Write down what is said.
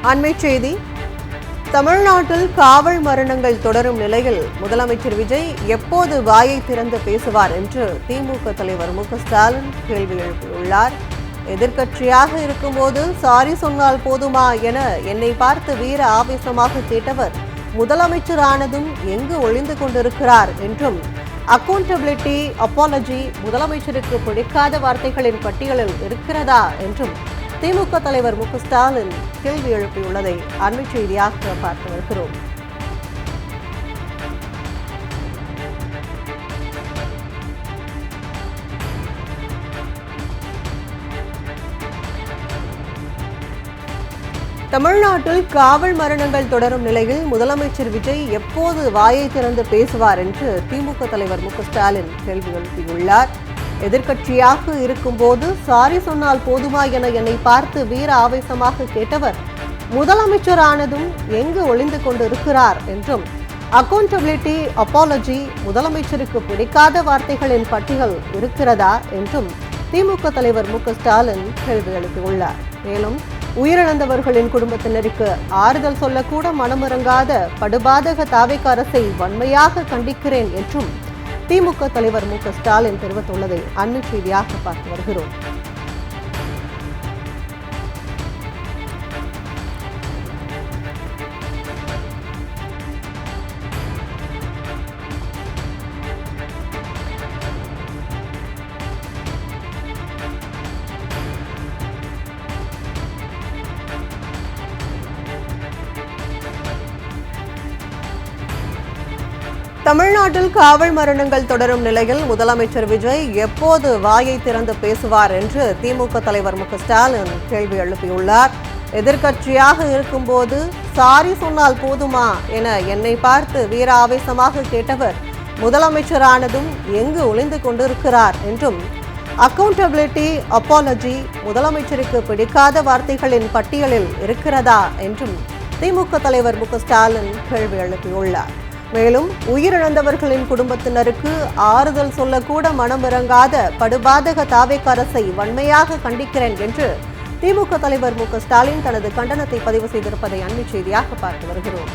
அண்மை செய்தி. தமிழ்நாட்டில் காவல் மரணங்கள் தொடரும் நிலையில் முதலமைச்சர் விஜய் எப்போது வாயை திறந்து பேசுவார் என்று திமுக தலைவர் மு.க.ஸ்டாலின் கேள்வி எழுப்பியுள்ளார். எதிர்க்கட்சியாக இருக்கும்போது சாரி சொன்னால் போதுமா என என்னை பார்த்து வீர ஆவேசமாக கேட்டவர் முதலமைச்சரானதும் எங்கு ஒளிந்து கொண்டிருக்கிறார் என்றும், அக்கௌண்டபிலிட்டி, அப்பாலஜி முதலமைச்சருக்கு பிடிக்காத வார்த்தைகளின் பட்டியலில் இருக்கிறதா என்றும் திமுக தலைவர் மு.க.ஸ்டாலின் கேள்வி எழுப்பியுள்ளதை அண்மை செய்தியாக பார்த்து வருகிறோம். தமிழ்நாட்டில் காவல் மரணங்கள் தொடரும் நிலையில் முதலமைச்சர் விஜய் எப்போது வாயை திறந்து பேசுவார் என்று திமுக தலைவர் மு.க.ஸ்டாலின் கேள்வி எழுப்பியுள்ளார். எதிர்க்கட்சியாக இருக்கும்போது சாரி சொன்னால் போதுமா என என்னை பார்த்து வீர ஆவேசமாக கேட்டவர் முதலமைச்சரானதும் எங்கு ஒளிந்து கொண்டு இருக்கிறார் என்றும், அக்கௌண்டபிலிட்டி, அப்பாலஜி முதலமைச்சருக்கு பிடிக்காத வார்த்தைகளின் பட்டியல் இருக்கிறதா என்றும் திமுக தலைவர் மு.க.ஸ்டாலின் கேள்வி எழுப்பியுள்ளார். மேலும் உயிரிழந்தவர்களின் குடும்பத்தினருக்கு ஆறுதல் சொல்லக்கூட மனமிறங்காத படுபாதக தாவேக அரசை வன்மையாக கண்டிக்கிறேன் என்றும் திமுக தலைவர் மு.க.ஸ்டாலின் தெரிவித்துள்ளதை அண்மை செய்தியாக பார்த்து வருகிறோம். தமிழ்நாட்டில் காவல் மரணங்கள் தொடரும் நிலையில் முதலமைச்சர் விஜய் எப்போது வாயை திறந்து பேசுவார் என்று திமுக தலைவர் மு.க.ஸ்டாலின் கேள்வி எழுப்பியுள்ளார். எதிர்க்கட்சியாக இருக்கும்போது சாரி சொன்னால் போதுமா என என்னை பார்த்து வீர ஆவேசமாக கேட்டவர் முதலமைச்சரானதும் எங்கு ஒளிந்து கொண்டிருக்கிறார் என்றும், அக்கௌண்டபிலிட்டி, அப்பாலஜி முதலமைச்சருக்கு பிடிக்காத வார்த்தைகளின் பட்டியலில் இருக்கிறதா என்றும் திமுக தலைவர் மு.க.ஸ்டாலின் கேள்வி எழுப்பியுள்ளார். மேலும் உயிரிழந்தவர்களின் குடும்பத்தினருக்கு ஆறுதல் சொல்லக்கூட மனமிறங்காத படுபாதக தாவேக அரசை வன்மையாக கண்டிக்கிறேன் என்று திமுக தலைவர் மு.க.ஸ்டாலின் தனது கண்டனத்தை பதிவு செய்திருப்பதை அண்மை செய்தியாக பார்த்து வருகிறோம்.